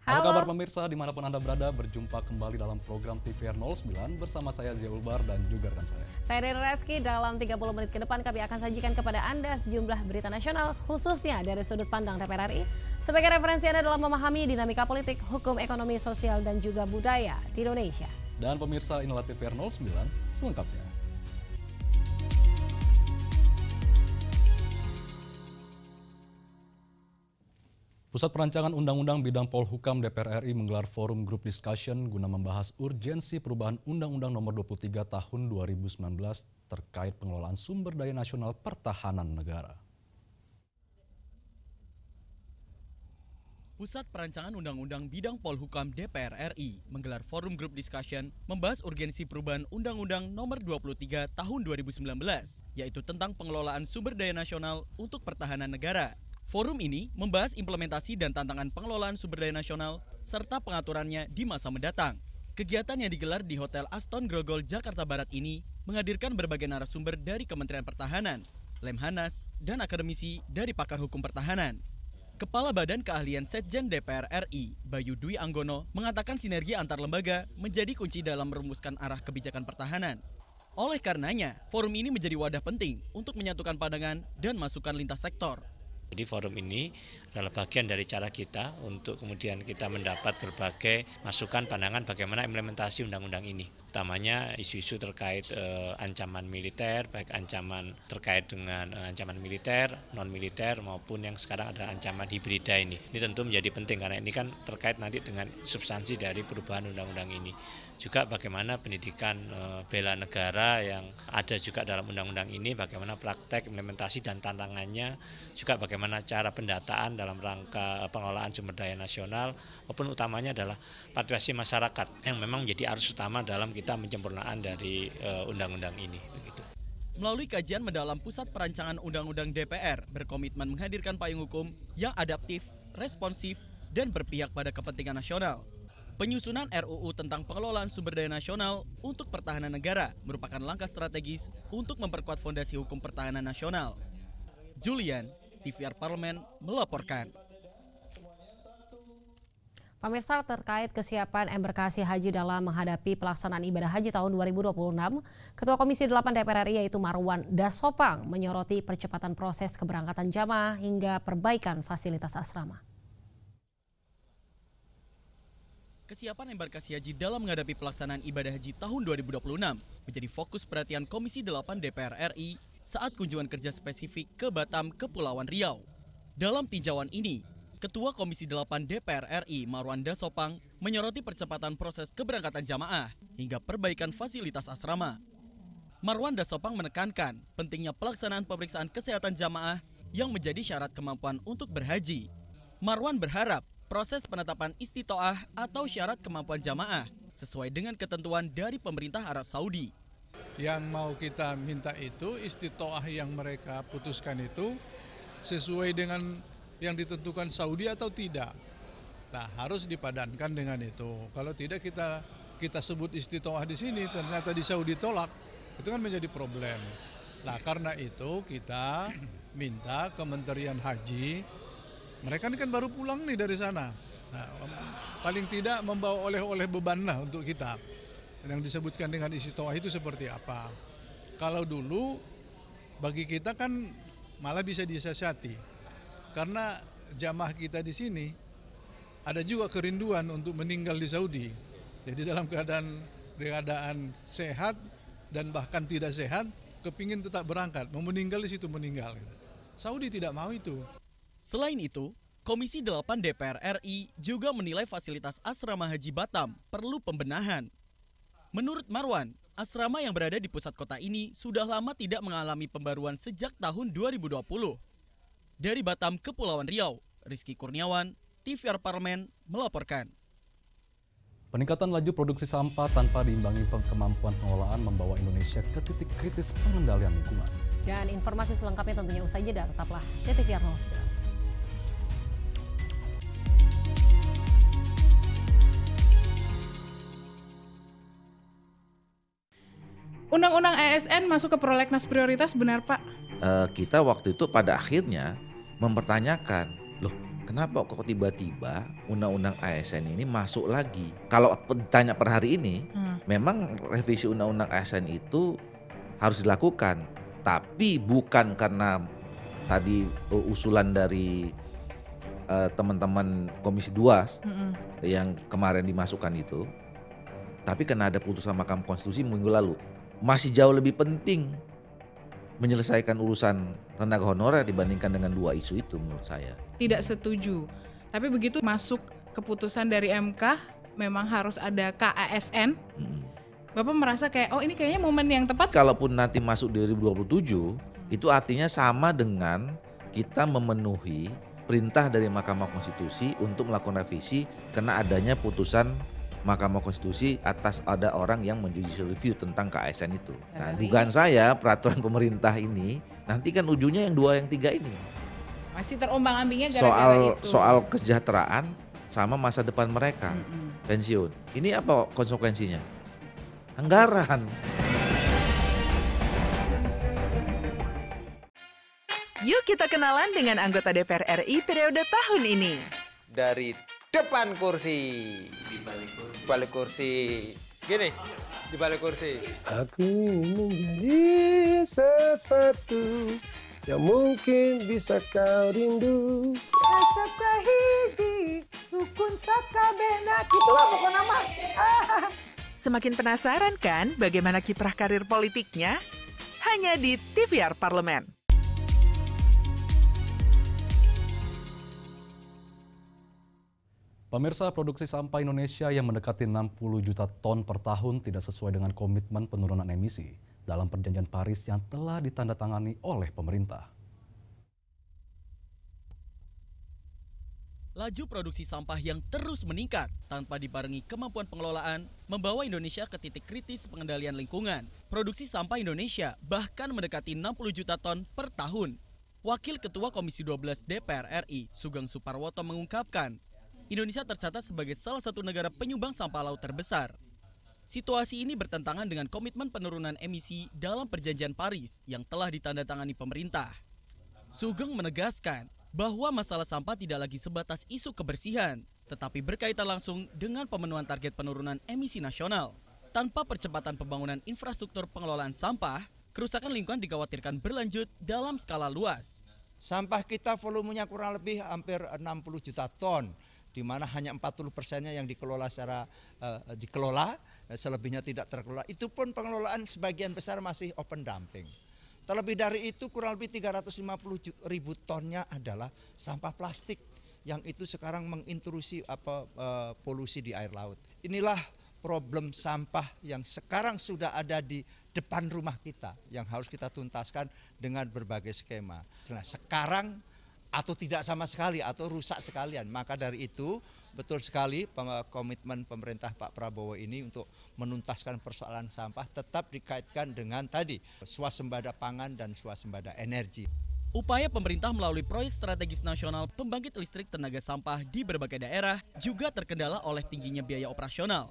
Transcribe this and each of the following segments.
Apa kabar pemirsa, dimanapun Anda berada, berjumpa kembali dalam program TVR 09 bersama saya Zia Ulbar dan juga rekan saya. Saya Deni Reski. Dalam 30 menit ke depan kami akan sajikan kepada Anda sejumlah berita nasional khususnya dari sudut pandang DPR RI sebagai referensi Anda dalam memahami dinamika politik, hukum, ekonomi, sosial, dan juga budaya di Indonesia. Dan pemirsa, inilah TVR 09 selengkapnya. Pusat Perancangan Undang-Undang Bidang Polhukam DPR RI menggelar forum group discussion guna membahas urgensi perubahan Undang-Undang Nomor 23 Tahun 2019 terkait pengelolaan sumber daya nasional pertahanan negara. Pusat Perancangan Undang-Undang Bidang Polhukam DPR RI menggelar forum group discussion membahas urgensi perubahan Undang-Undang Nomor 23 Tahun 2019, yaitu tentang pengelolaan sumber daya nasional untuk pertahanan negara. Forum ini membahas implementasi dan tantangan pengelolaan sumber daya nasional serta pengaturannya di masa mendatang. Kegiatan yang digelar di Hotel Aston Grogol, Jakarta Barat ini menghadirkan berbagai narasumber dari Kementerian Pertahanan, Lemhanas, dan akademisi dari pakar hukum pertahanan. Kepala Badan Keahlian Setjen DPR RI, Bayu Dwi Anggono, mengatakan sinergi antar lembaga menjadi kunci dalam merumuskan arah kebijakan pertahanan. Oleh karenanya, forum ini menjadi wadah penting untuk menyatukan pandangan dan masukan lintas sektor. Jadi forum ini adalah bagian dari cara kita untuk kemudian kita mendapat berbagai masukan pandangan bagaimana implementasi undang-undang ini. Utamanya isu-isu terkait ancaman militer, baik ancaman terkait dengan ancaman militer, non-militer maupun yang sekarang ada ancaman hibrida ini. Ini tentu menjadi penting karena ini kan terkait nanti dengan substansi dari perubahan undang-undang ini. Juga bagaimana pendidikan bela negara yang ada juga dalam undang-undang ini, bagaimana praktek implementasi dan tantangannya, juga bagaimana cara pendataan dalam rangka pengelolaan sumber daya nasional, maupun utamanya adalah partisipasi masyarakat yang memang menjadi arus utama dalam kita penyempurnaan dari undang-undang ini. Begitu. Melalui kajian mendalam Pusat Perancangan Undang-Undang DPR berkomitmen menghadirkan payung hukum yang adaptif, responsif, dan berpihak pada kepentingan nasional. Penyusunan RUU tentang pengelolaan sumber daya nasional untuk pertahanan negara merupakan langkah strategis untuk memperkuat fondasi hukum pertahanan nasional. Julian, TVR Parlemen melaporkan. Pemirsa, terkait kesiapan embarkasi haji dalam menghadapi pelaksanaan ibadah haji tahun 2026, Ketua Komisi 8 DPR RI yaitu Marwan Dasopang menyoroti percepatan proses keberangkatan jamaah hingga perbaikan fasilitas asrama. Kesiapan embarkasi haji dalam menghadapi pelaksanaan ibadah haji tahun 2026 menjadi fokus perhatian Komisi 8 DPR RI saat kunjungan kerja spesifik ke Batam, Kepulauan Riau. Dalam tinjauan ini, Ketua Komisi 8 DPR RI Marwan Dasopang menyoroti percepatan proses keberangkatan jamaah hingga perbaikan fasilitas asrama. Marwan Dasopang menekankan pentingnya pelaksanaan pemeriksaan kesehatan jamaah yang menjadi syarat kemampuan untuk berhaji. Marwan berharap proses penetapan istitoah atau syarat kemampuan jamaah sesuai dengan ketentuan dari pemerintah Arab Saudi. Yang mau kita minta itu istitoah yang mereka putuskan itu sesuai dengan yang ditentukan Saudi atau tidak. Nah, harus dipadankan dengan itu. Kalau tidak kita sebut istitoah di sini ternyata di Saudi tolak, itu kan menjadi problem. Nah, karena itu kita minta Kementerian Haji, mereka ini kan baru pulang nih dari sana. Nah, paling tidak membawa oleh-oleh beban lah untuk kita. Yang disebutkan dengan istitoah itu seperti apa. Kalau dulu bagi kita kan malah bisa disiasati. Karena jamaah kita di sini ada juga kerinduan untuk meninggal di Saudi. Jadi dalam keadaan sehat dan bahkan tidak sehat, kepingin tetap berangkat, mau meninggal di situ meninggal. Saudi tidak mau itu. Selain itu, Komisi 8 DPR RI juga menilai fasilitas asrama haji Batam perlu pembenahan. Menurut Marwan, asrama yang berada di pusat kota ini sudah lama tidak mengalami pembaruan sejak tahun 2020. Dari Batam, Kepulauan Riau, Rizky Kurniawan, TVR Parlemen melaporkan. Peningkatan laju produksi sampah tanpa diimbangi kemampuan pengelolaan membawa Indonesia ke titik kritis pengendalian lingkungan. Dan informasi selengkapnya tentunya usai jeda, tetaplah di TVR 09. Undang-undang ASN masuk ke prolegnas prioritas, benar Pak? Kita waktu itu pada akhirnya mempertanyakan, loh kenapa kok tiba-tiba undang-undang ASN ini masuk lagi? Kalau ditanya per hari ini, memang revisi undang-undang ASN itu harus dilakukan, tapi bukan karena tadi usulan dari teman-teman Komisi 2 yang kemarin dimasukkan itu, tapi karena ada putusan Mahkamah Konstitusi minggu lalu. Masih jauh lebih penting menyelesaikan urusan tenaga honorer dibandingkan dengan dua isu itu menurut saya. Tidak setuju. Tapi begitu masuk keputusan dari MK, memang harus ada KASN. Bapak merasa kayak, oh ini kayaknya momen yang tepat. Kalaupun nanti masuk 2027, itu artinya sama dengan kita memenuhi perintah dari Mahkamah Konstitusi untuk melakukan revisi karena adanya putusan Mahkamah Konstitusi atas ada orang yang menjudicial review tentang KASN itu. Nah, dugaan saya peraturan pemerintah ini nanti kan ujungnya yang 2 yang 3 ini. Masih terombang-ambingnya gara-gara itu. Soal kesejahteraan sama masa depan mereka, pensiun. Ini apa konsekuensinya? Anggaran. Yuk kita kenalan dengan anggota DPR RI periode tahun ini. Dari depan kursi, di balik kursi, gini, di balik kursi. Aku ingin menjadi sesuatu yang mungkin bisa kau rindu. Acap kahiji, rukun sakabena, gitulah pokok nama. Semakin penasaran kan bagaimana kiprah karir politiknya? Hanya di TVR Parlemen. Pemirsa, produksi sampah Indonesia yang mendekati 60 juta ton per tahun tidak sesuai dengan komitmen penurunan emisi dalam perjanjian Paris yang telah ditandatangani oleh pemerintah. Laju produksi sampah yang terus meningkat tanpa dibarengi kemampuan pengelolaan membawa Indonesia ke titik kritis pengendalian lingkungan. Produksi sampah Indonesia bahkan mendekati 60 juta ton per tahun. Wakil Ketua Komisi 12 DPR RI, Sugeng Suparwoto mengungkapkan, Indonesia tercatat sebagai salah satu negara penyumbang sampah laut terbesar. Situasi ini bertentangan dengan komitmen penurunan emisi dalam perjanjian Paris yang telah ditandatangani pemerintah. Sugeng menegaskan bahwa masalah sampah tidak lagi sebatas isu kebersihan, tetapi berkaitan langsung dengan pemenuhan target penurunan emisi nasional. Tanpa percepatan pembangunan infrastruktur pengelolaan sampah, kerusakan lingkungan dikhawatirkan berlanjut dalam skala luas. Sampah kita volumenya kurang lebih hampir 60 juta ton. Di mana hanya 40%-nya yang dikelola secara dikelola, selebihnya tidak terkelola. Itu pun pengelolaan sebagian besar masih open dumping. Terlebih dari itu kurang lebih 350 ribu tonnya adalah sampah plastik yang itu sekarang mengintrusi polusi di air laut. Inilah problem sampah yang sekarang sudah ada di depan rumah kita yang harus kita tuntaskan dengan berbagai skema. Nah, sekarang atau tidak sama sekali atau rusak sekalian. Maka dari itu betul sekali komitmen pemerintah Pak Prabowo ini untuk menuntaskan persoalan sampah tetap dikaitkan dengan tadi swasembada pangan dan swasembada energi. Upaya pemerintah melalui proyek strategis nasional pembangkit listrik tenaga sampah di berbagai daerah juga terkendala oleh tingginya biaya operasional.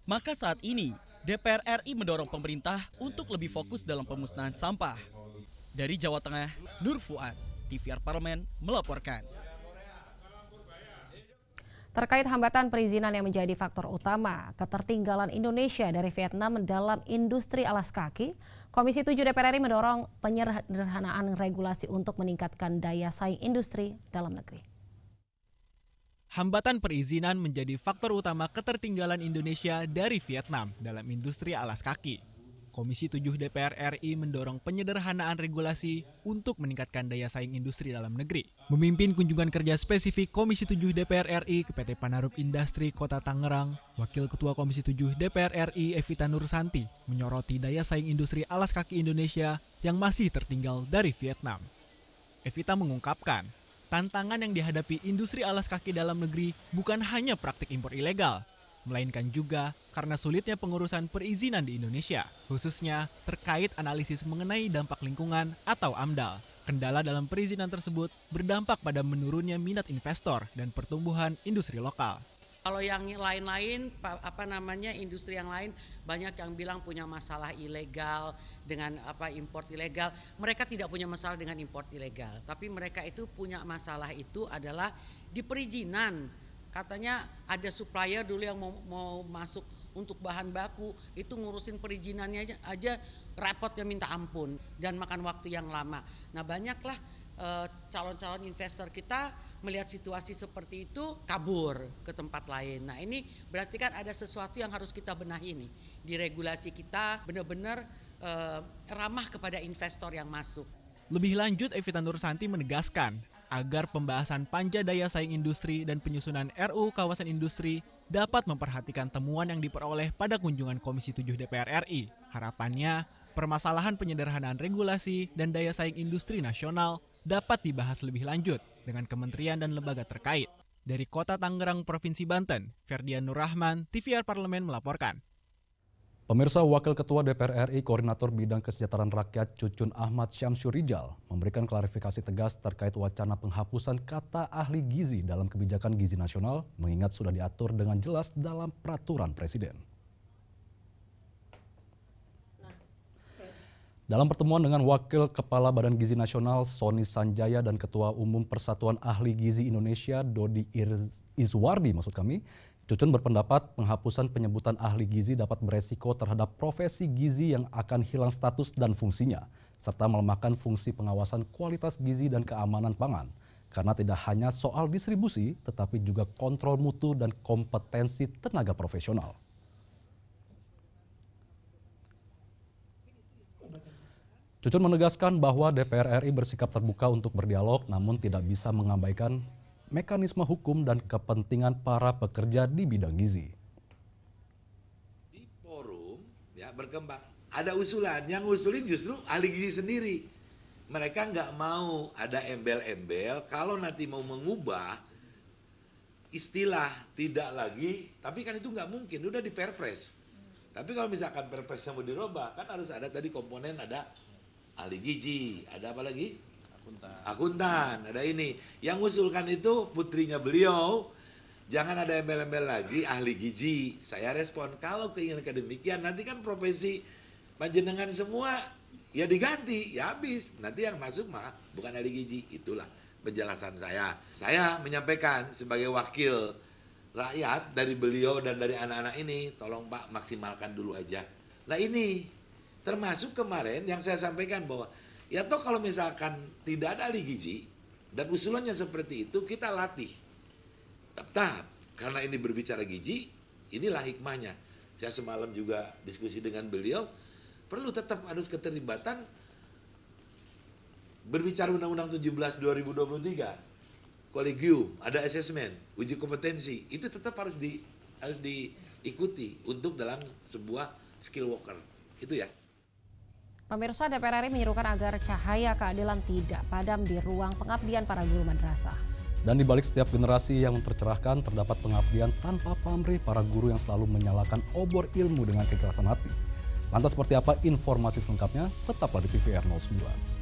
Maka saat ini DPR RI mendorong pemerintah untuk lebih fokus dalam pemusnahan sampah. Dari Jawa Tengah, Nur Fuad, TVR Parlemen melaporkan. Terkait hambatan perizinan yang menjadi faktor utama ketertinggalan Indonesia dari Vietnam dalam industri alas kaki, Komisi 7 DPR RI mendorong penyederhanaan regulasi untuk meningkatkan daya saing industri dalam negeri. Hambatan perizinan menjadi faktor utama ketertinggalan Indonesia dari Vietnam dalam industri alas kaki. Komisi 7 DPR RI mendorong penyederhanaan regulasi untuk meningkatkan daya saing industri dalam negeri. Memimpin kunjungan kerja spesifik Komisi 7 DPR RI ke PT Panarup Industri Kota Tangerang, Wakil Ketua Komisi 7 DPR RI Evita Nursanti menyoroti daya saing industri alas kaki Indonesia yang masih tertinggal dari Vietnam. Evita mengungkapkan, tantangan yang dihadapi industri alas kaki dalam negeri bukan hanya praktik impor ilegal, melainkan juga karena sulitnya pengurusan perizinan di Indonesia, khususnya terkait analisis mengenai dampak lingkungan atau AMDAL. Kendala dalam perizinan tersebut berdampak pada menurunnya minat investor dan pertumbuhan industri lokal. Kalau yang lain-lain, industri yang lain banyak yang bilang punya masalah ilegal dengan import ilegal. Mereka tidak punya masalah dengan import ilegal, tapi mereka itu punya masalah itu adalah di perizinan. Katanya ada supplier dulu yang mau masuk untuk bahan baku, itu ngurusin perizinannya aja repotnya minta ampun dan makan waktu yang lama. Nah banyaklah calon-calon investor kita melihat situasi seperti itu kabur ke tempat lain. Nah ini berarti kan ada sesuatu yang harus kita benahi nih. Di regulasi kita benar-benar ramah kepada investor yang masuk. Lebih lanjut, Evita Nursanti menegaskan agar pembahasan panja daya saing industri dan penyusunan RUU Kawasan Industri dapat memperhatikan temuan yang diperoleh pada kunjungan Komisi 7 DPR RI. Harapannya, permasalahan penyederhanaan regulasi dan daya saing industri nasional dapat dibahas lebih lanjut dengan kementerian dan lembaga terkait. Dari Kota Tangerang, Provinsi Banten, Ferdian Nurrahman, TVR Parlemen melaporkan. Pemirsa, Wakil Ketua DPR RI Koordinator Bidang Kesejahteraan Rakyat Cucun Ahmad Syamsur Rijal memberikan klarifikasi tegas terkait wacana penghapusan kata ahli gizi dalam kebijakan gizi nasional, mengingat sudah diatur dengan jelas dalam peraturan Presiden. Dalam pertemuan dengan Wakil Kepala Badan Gizi Nasional Sony Sanjaya dan Ketua Umum Persatuan Ahli Gizi Indonesia Dodi Izwardi Cucun berpendapat penghapusan penyebutan ahli gizi dapat beresiko terhadap profesi gizi yang akan hilang status dan fungsinya, serta melemahkan fungsi pengawasan kualitas gizi dan keamanan pangan, karena tidak hanya soal distribusi, tetapi juga kontrol mutu dan kompetensi tenaga profesional. Cucun menegaskan bahwa DPR RI bersikap terbuka untuk berdialog, namun tidak bisa mengabaikan mekanisme hukum dan kepentingan para pekerja di bidang gizi. Di forum ya berkembang, ada usulan, yang usulin justru ahli gizi sendiri. Mereka nggak mau ada embel-embel, kalau nanti mau mengubah istilah tidak lagi, tapi kan itu nggak mungkin, udah di Perpres. Tapi kalau misalkan Perpresnya mau dirubah, kan harus ada tadi komponen, ada ahli gizi, ada apa lagi? Akuntan, ada ini. Yang usulkan itu putrinya beliau, jangan ada embel-embel lagi ahli gizi. Saya respon, kalau keinginan demikian, nanti kan profesi panjenengan semua ya diganti, ya habis. Nanti yang masuk mah bukan ahli gizi. Itulah penjelasan saya. Saya menyampaikan sebagai wakil rakyat dari beliau dan dari anak-anak ini, tolong Pak maksimalkan dulu aja. Nah ini termasuk kemarin yang saya sampaikan bahwa ya toh kalau misalkan tidak ada ahli gizi dan usulannya seperti itu, kita latih. Tetap, karena ini berbicara gizi, inilah hikmahnya. Saya semalam juga diskusi dengan beliau, perlu tetap harus keterlibatan berbicara Undang-Undang 17 2023. Kolegium, ada asesmen, uji kompetensi, itu tetap harus diikuti untuk dalam sebuah skill worker. Itu ya. Pemirsa, DPR RI menyerukan agar cahaya keadilan tidak padam di ruang pengabdian para guru madrasah. Dan di balik setiap generasi yang tercerahkan, terdapat pengabdian tanpa pamrih para guru yang selalu menyalakan obor ilmu dengan keikhlasan hati. Lantas seperti apa informasi selengkapnya? Tetaplah di TVR 09.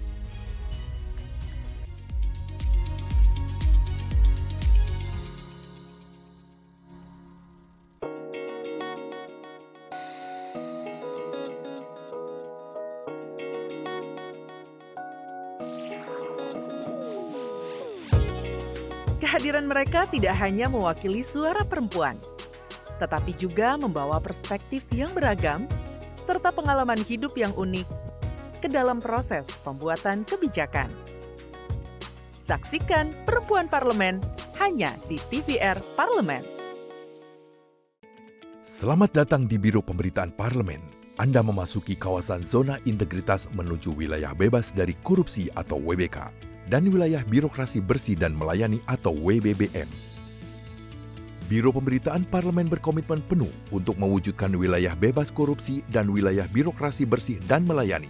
Kehadiran mereka tidak hanya mewakili suara perempuan, tetapi juga membawa perspektif yang beragam serta pengalaman hidup yang unik ke dalam proses pembuatan kebijakan. Saksikan Perempuan Parlemen hanya di TVR Parlemen. Selamat datang di Biro Pemberitaan Parlemen. Anda memasuki kawasan zona integritas menuju wilayah bebas dari korupsi atau WBK. Dan wilayah birokrasi bersih dan melayani atau WBBM. Biro Pemberitaan Parlemen berkomitmen penuh untuk mewujudkan wilayah bebas korupsi dan wilayah birokrasi bersih dan melayani.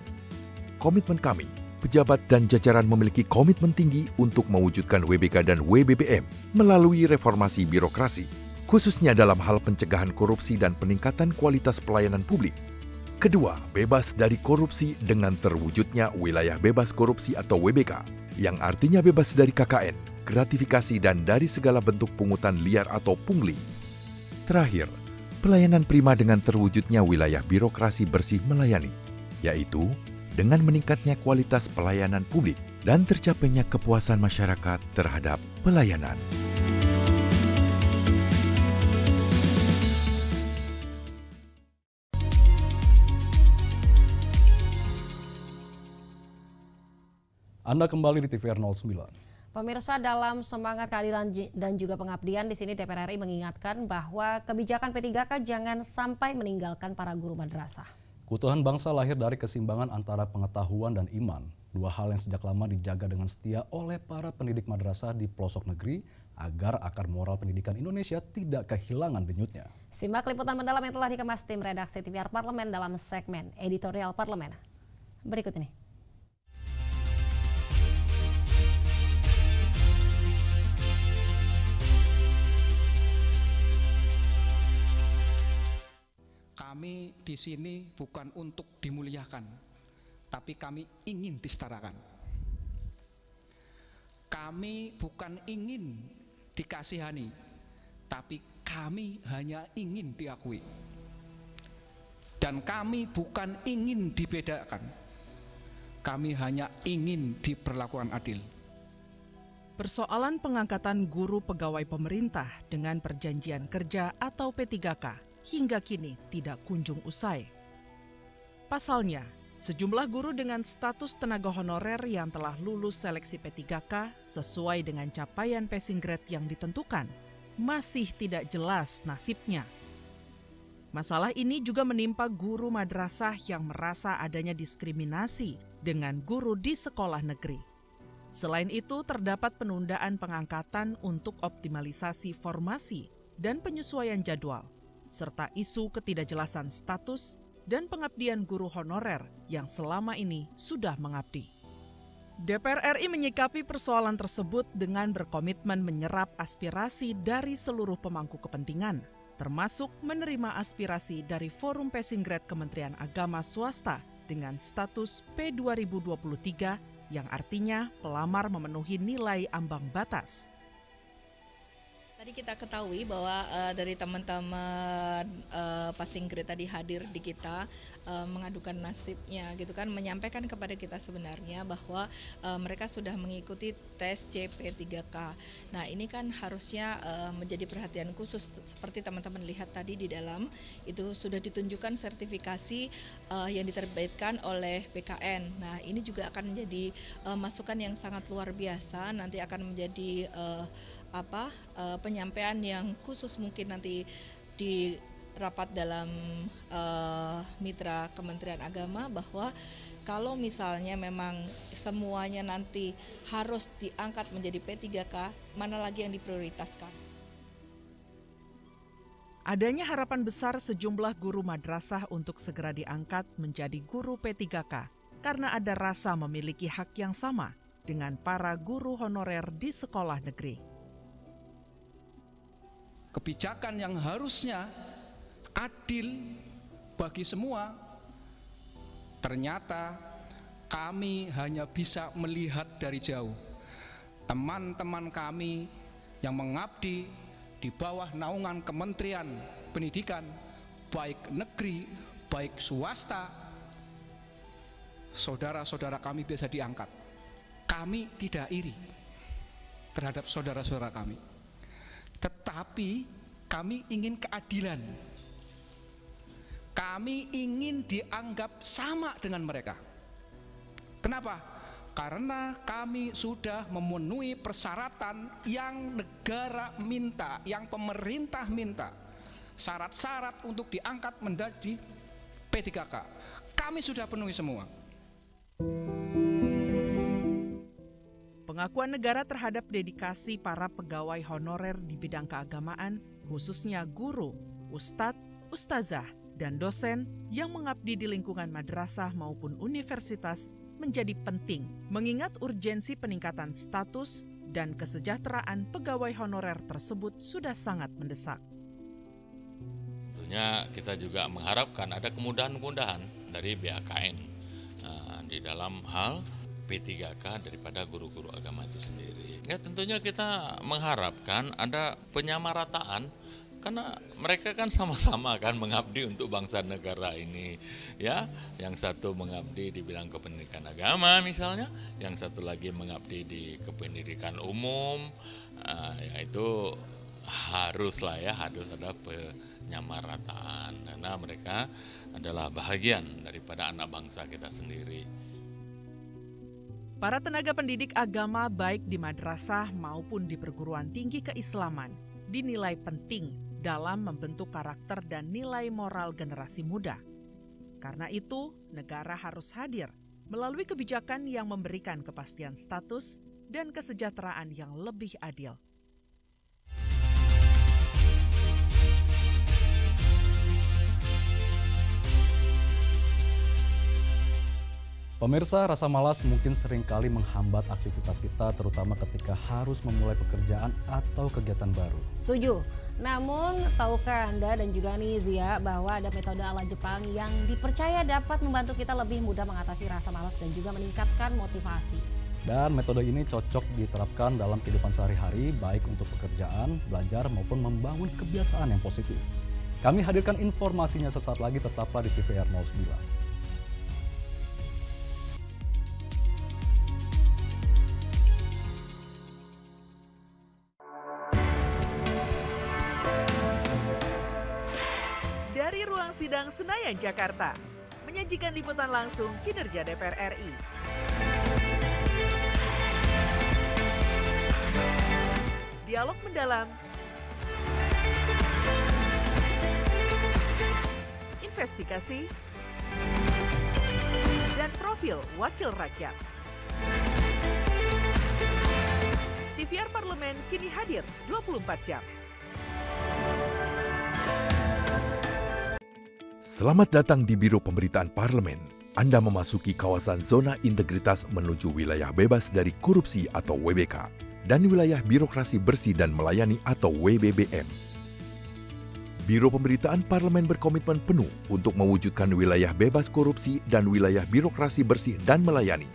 Komitmen kami pejabat dan jajaran memiliki komitmen tinggi untuk mewujudkan WBK dan WBBM melalui reformasi birokrasi, khususnya dalam hal pencegahan korupsi dan peningkatan kualitas pelayanan publik. Kedua, bebas dari korupsi dengan terwujudnya wilayah bebas korupsi atau WBK, yang artinya bebas dari KKN, gratifikasi dan dari segala bentuk pungutan liar atau pungli. Terakhir, pelayanan prima dengan terwujudnya wilayah birokrasi bersih melayani, yaitu dengan meningkatnya kualitas pelayanan publik dan tercapainya kepuasan masyarakat terhadap pelayanan. Anda kembali di TVR 09. Pemirsa, dalam semangat keadilan dan juga pengabdian, di sini DPR RI mengingatkan bahwa kebijakan P3K jangan sampai meninggalkan para guru madrasah. Keutuhan bangsa lahir dari keseimbangan antara pengetahuan dan iman. Dua hal yang sejak lama dijaga dengan setia oleh para pendidik madrasah di pelosok negeri agar akar moral pendidikan Indonesia tidak kehilangan denyutnya. Simak liputan mendalam yang telah dikemas tim redaksi TVR Parlemen dalam segmen Editorial Parlemen. Berikut ini. Kami di sini bukan untuk dimuliakan, tapi kami ingin disetarakan. Kami bukan ingin dikasihani, tapi kami hanya ingin diakui. Dan kami bukan ingin dibedakan, kami hanya ingin diperlakukan adil. Persoalan pengangkatan guru pegawai pemerintah dengan perjanjian kerja atau P3K hingga kini tidak kunjung usai. Pasalnya, sejumlah guru dengan status tenaga honorer yang telah lulus seleksi P3K sesuai dengan capaian passing grade yang ditentukan, masih tidak jelas nasibnya. Masalah ini juga menimpa guru madrasah yang merasa adanya diskriminasi dengan guru di sekolah negeri. Selain itu, terdapat penundaan pengangkatan untuk optimalisasi formasi dan penyesuaian jadwal, serta isu ketidakjelasan status dan pengabdian guru honorer yang selama ini sudah mengabdi. DPR RI menyikapi persoalan tersebut dengan berkomitmen menyerap aspirasi dari seluruh pemangku kepentingan, termasuk menerima aspirasi dari Forum Passing Grade Kementerian Agama Swasta dengan status P2023 yang artinya pelamar memenuhi nilai ambang batas. Tadi kita ketahui bahwa dari teman-teman passing grade tadi hadir di kita mengadukan nasibnya gitu kan, menyampaikan kepada kita sebenarnya bahwa mereka sudah mengikuti tes CP3K. Nah, ini kan harusnya menjadi perhatian khusus seperti teman-teman lihat tadi di dalam itu sudah ditunjukkan sertifikasi yang diterbitkan oleh BKN. Nah, ini juga akan menjadi masukan yang sangat luar biasa, nanti akan menjadi penyampaian yang khusus mungkin nanti di rapat dalam mitra Kementerian Agama bahwa kalau misalnya memang semuanya nanti harus diangkat menjadi P3K, mana lagi yang diprioritaskan? Adanya harapan besar sejumlah guru madrasah untuk segera diangkat menjadi guru P3K karena ada rasa memiliki hak yang sama dengan para guru honorer di sekolah negeri. Kebijakan yang harusnya adil bagi semua, ternyata kami hanya bisa melihat dari jauh. Teman-teman kami yang mengabdi di bawah naungan Kementerian Pendidikan, baik negeri, baik swasta, saudara-saudara kami bisa diangkat. Kami tidak iri terhadap saudara-saudara kami. Tetapi kami ingin keadilan. Kami ingin dianggap sama dengan mereka. Kenapa? Karena kami sudah memenuhi persyaratan yang negara minta, yang pemerintah minta. Syarat-syarat untuk diangkat menjadi P3K. Kami sudah penuhi semua. Pengakuan negara terhadap dedikasi para pegawai honorer di bidang keagamaan, khususnya guru, ustadz, ustazah, dan dosen yang mengabdi di lingkungan madrasah maupun universitas menjadi penting mengingat urgensi peningkatan status dan kesejahteraan pegawai honorer tersebut sudah sangat mendesak. Tentunya kita juga mengharapkan ada kemudahan-kemudahan dari BAKN di dalam hal P3K daripada guru-guru agama itu sendiri. Ya tentunya kita mengharapkan ada penyamarataan karena mereka kan sama-sama kan mengabdi untuk bangsa negara ini, ya. Yang satu mengabdi di bidang kependidikan agama misalnya, yang satu lagi mengabdi di kependidikan umum, yaitu harus ada penyamarataan karena mereka adalah bahagian daripada anak bangsa kita sendiri. Para tenaga pendidik agama baik di madrasah maupun di perguruan tinggi keislaman dinilai penting dalam membentuk karakter dan nilai moral generasi muda. Karena itu, negara harus hadir melalui kebijakan yang memberikan kepastian status dan kesejahteraan yang lebih adil. Pemirsa, rasa malas mungkin seringkali menghambat aktivitas kita, terutama ketika harus memulai pekerjaan atau kegiatan baru. Setuju. Namun, tahukah Anda dan juga nih Zia bahwa ada metode ala Jepang yang dipercaya dapat membantu kita lebih mudah mengatasi rasa malas dan juga meningkatkan motivasi. Dan metode ini cocok diterapkan dalam kehidupan sehari-hari, baik untuk pekerjaan, belajar, maupun membangun kebiasaan yang positif. Kami hadirkan informasinya sesaat lagi, tetaplah di TVR 09. Dari ruang sidang Senayan, Jakarta, menyajikan liputan langsung kinerja DPR RI. Dialog mendalam, investigasi, dan profil wakil rakyat. TVR Parlemen kini hadir 24 jam. Selamat datang di Biro Pemberitaan Parlemen. Anda memasuki kawasan zona integritas menuju wilayah bebas dari korupsi atau WBK dan wilayah birokrasi bersih dan melayani atau WBBM. Biro Pemberitaan Parlemen berkomitmen penuh untuk mewujudkan wilayah bebas korupsi dan wilayah birokrasi bersih dan melayani.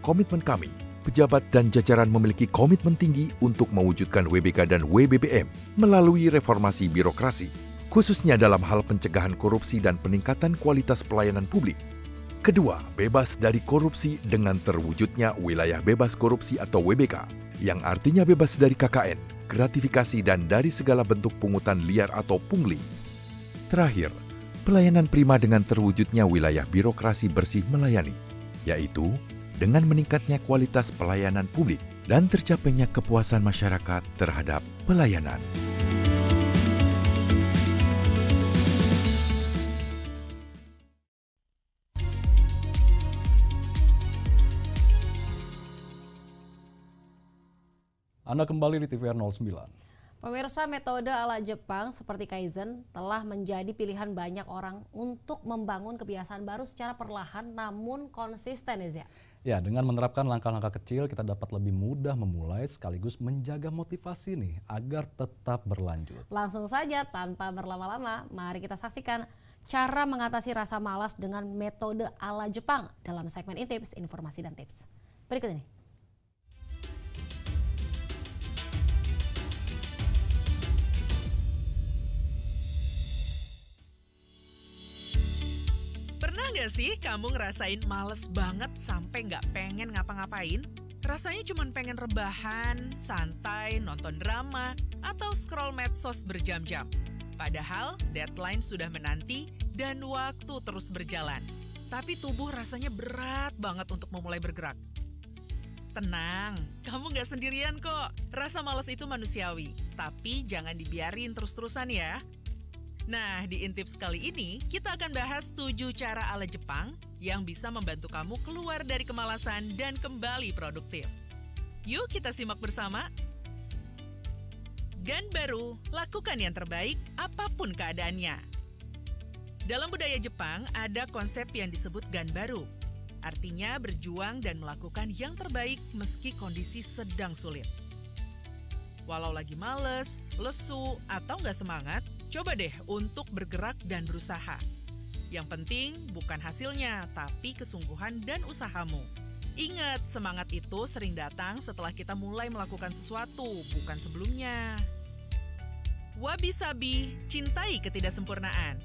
Komitmen kami, pejabat dan jajaran memiliki komitmen tinggi untuk mewujudkan WBK dan WBBM melalui reformasi birokrasi, khususnya dalam hal pencegahan korupsi dan peningkatan kualitas pelayanan publik. Kedua, bebas dari korupsi dengan terwujudnya wilayah bebas korupsi atau WBK, yang artinya bebas dari KKN, gratifikasi dan dari segala bentuk pungutan liar atau pungli. Terakhir, pelayanan prima dengan terwujudnya wilayah birokrasi bersih melayani, yaitu dengan meningkatnya kualitas pelayanan publik dan tercapainya kepuasan masyarakat terhadap pelayanan. Anda kembali di TVR 09. Pemirsa, metode ala Jepang seperti Kaizen telah menjadi pilihan banyak orang untuk membangun kebiasaan baru secara perlahan namun konsisten, ya. Ya, dengan menerapkan langkah-langkah kecil kita dapat lebih mudah memulai sekaligus menjaga motivasi nih agar tetap berlanjut. Langsung saja tanpa berlama-lama, mari kita saksikan cara mengatasi rasa malas dengan metode ala Jepang dalam segmen Intips, Informasi dan Tips. Berikut ini. Pernah nggak sih kamu ngerasain males banget sampai nggak pengen ngapa-ngapain? Rasanya cuma pengen rebahan, santai, nonton drama, atau scroll medsos berjam-jam. Padahal deadline sudah menanti dan waktu terus berjalan. Tapi tubuh rasanya berat banget untuk memulai bergerak. Tenang, kamu nggak sendirian kok. Rasa malas itu manusiawi, tapi jangan dibiarin terus-terusan ya. Nah, di Intips kali ini, kita akan bahas 7 cara ala Jepang yang bisa membantu kamu keluar dari kemalasan dan kembali produktif. Yuk kita simak bersama. Ganbaru, lakukan yang terbaik apapun keadaannya. Dalam budaya Jepang, ada konsep yang disebut Ganbaru. artinya berjuang dan melakukan yang terbaik meski kondisi sedang sulit. Walau lagi males, lesu, atau nggak semangat, coba deh untuk bergerak dan berusaha. Yang penting bukan hasilnya, tapi kesungguhan dan usahamu. Ingat, semangat itu sering datang setelah kita mulai melakukan sesuatu, bukan sebelumnya. Wabi-sabi, cintai ketidaksempurnaan.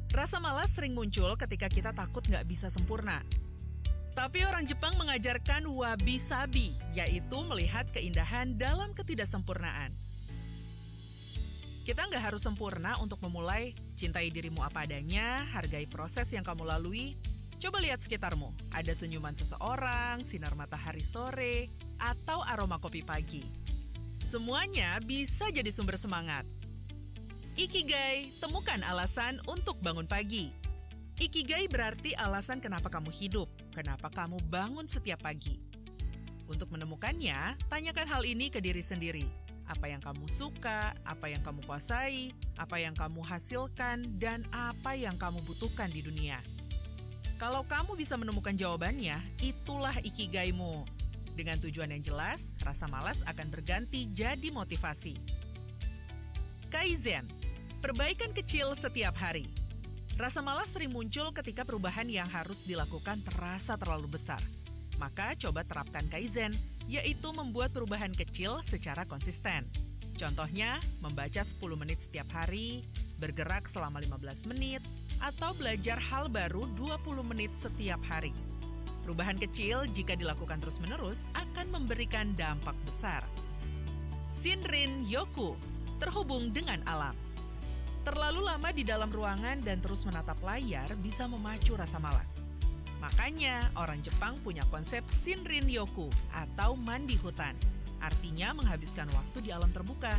Rasa malas sering muncul ketika kita takut nggak bisa sempurna. Tapi orang Jepang mengajarkan wabi-sabi, yaitu melihat keindahan dalam ketidaksempurnaan. Kita nggak harus sempurna untuk memulai, cintai dirimu apa adanya, hargai proses yang kamu lalui. Coba lihat sekitarmu, ada senyuman seseorang, sinar matahari sore, atau aroma kopi pagi. Semuanya bisa jadi sumber semangat. Ikigai, temukan alasan untuk bangun pagi. Ikigai berarti alasan kenapa kamu hidup, kenapa kamu bangun setiap pagi. Untuk menemukannya, tanyakan hal ini ke diri sendiri. Apa yang kamu suka, apa yang kamu kuasai, apa yang kamu hasilkan, dan apa yang kamu butuhkan di dunia. Kalau kamu bisa menemukan jawabannya, itulah ikigaimu. Dengan tujuan yang jelas, rasa malas akan berganti jadi motivasi. Kaizen, perbaikan kecil setiap hari. Rasa malas sering muncul ketika perubahan yang harus dilakukan terasa terlalu besar. Maka coba terapkan Kaizen, yaitu membuat perubahan kecil secara konsisten. Contohnya, membaca 10 menit setiap hari, bergerak selama 15 menit, atau belajar hal baru 20 menit setiap hari. Perubahan kecil jika dilakukan terus-menerus akan memberikan dampak besar. Shinrin Yoku, terhubung dengan alam. Terlalu lama di dalam ruangan dan terus menatap layar bisa memacu rasa malas. Makanya orang Jepang punya konsep Shinrin Yoku atau mandi hutan. Artinya menghabiskan waktu di alam terbuka.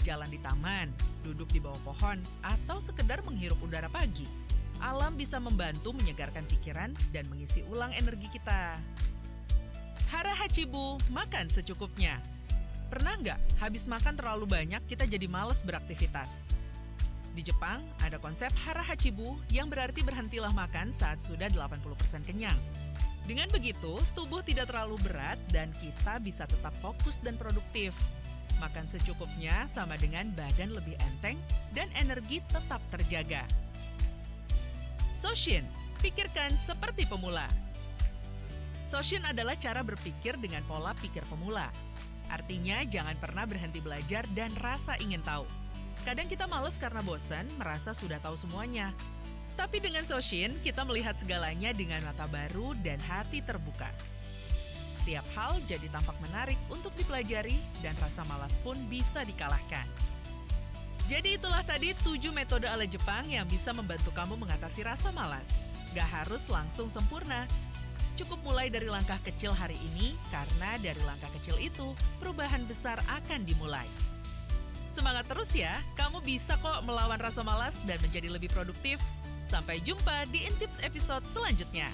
Jalan di taman, duduk di bawah pohon, atau sekedar menghirup udara pagi. Alam bisa membantu menyegarkan pikiran dan mengisi ulang energi kita. Hara Hachibu, makan secukupnya. Pernah nggak habis makan terlalu banyak kita jadi malas beraktivitas? Di Jepang, ada konsep hara hachibu yang berarti berhentilah makan saat sudah 80% kenyang. Dengan begitu, tubuh tidak terlalu berat dan kita bisa tetap fokus dan produktif. Makan secukupnya sama dengan badan lebih enteng dan energi tetap terjaga. Soshin, pikirkan seperti pemula. Soshin adalah cara berpikir dengan pola pikir pemula. Artinya jangan pernah berhenti belajar dan rasa ingin tahu. Kadang kita malas karena bosan, merasa sudah tahu semuanya. Tapi dengan Soshin, kita melihat segalanya dengan mata baru dan hati terbuka. Setiap hal jadi tampak menarik untuk dipelajari dan rasa malas pun bisa dikalahkan. Jadi itulah tadi 7 metode ala Jepang yang bisa membantu kamu mengatasi rasa malas. Gak harus langsung sempurna. Cukup mulai dari langkah kecil hari ini, karena dari langkah kecil itu, perubahan besar akan dimulai. Semangat terus ya, kamu bisa kok melawan rasa malas dan menjadi lebih produktif. Sampai jumpa di Intips episode selanjutnya.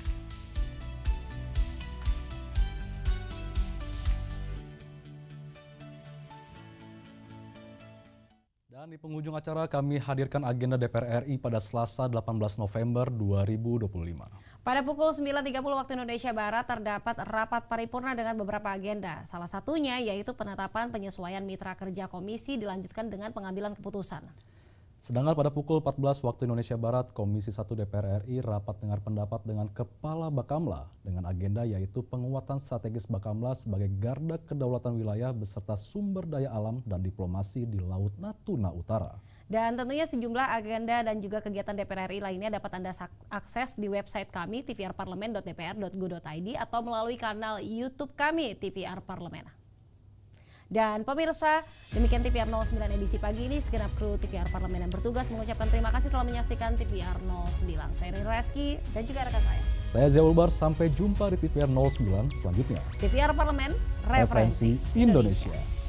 Dan di penghujung acara kami hadirkan agenda DPR RI pada Selasa 18 November 2025. Pada pukul 9.30 waktu Indonesia Barat terdapat rapat paripurna dengan beberapa agenda. Salah satunya yaitu penetapan penyesuaian mitra kerja komisi dilanjutkan dengan pengambilan keputusan. Sedangkan pada pukul 14 waktu Indonesia Barat, Komisi 1 DPR RI rapat dengar pendapat dengan Kepala Bakamla dengan agenda yaitu penguatan strategis Bakamla sebagai garda kedaulatan wilayah beserta sumber daya alam dan diplomasi di Laut Natuna Utara. Dan tentunya sejumlah agenda dan juga kegiatan DPR RI lainnya dapat Anda akses di website kami tvrparlemen.dpr.go.id atau melalui kanal YouTube kami TVR Parlemen. Dan pemirsa, demikian TVR 09 edisi pagi ini. Segenap kru TVR Parlemen yang bertugas mengucapkan terima kasih telah menyaksikan TVR 09. Saya Rin Reski dan juga rekan saya. Saya Zia Ulbar, sampai jumpa di TVR 09 selanjutnya. TVR Parlemen, referensi Indonesia.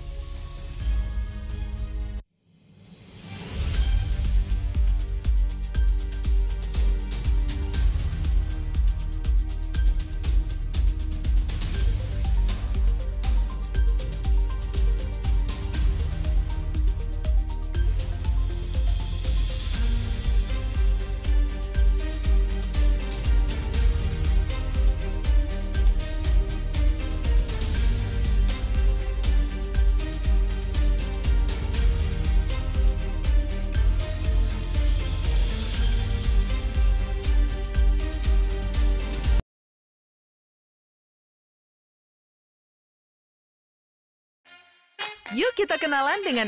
Yuk kita kenalan dengan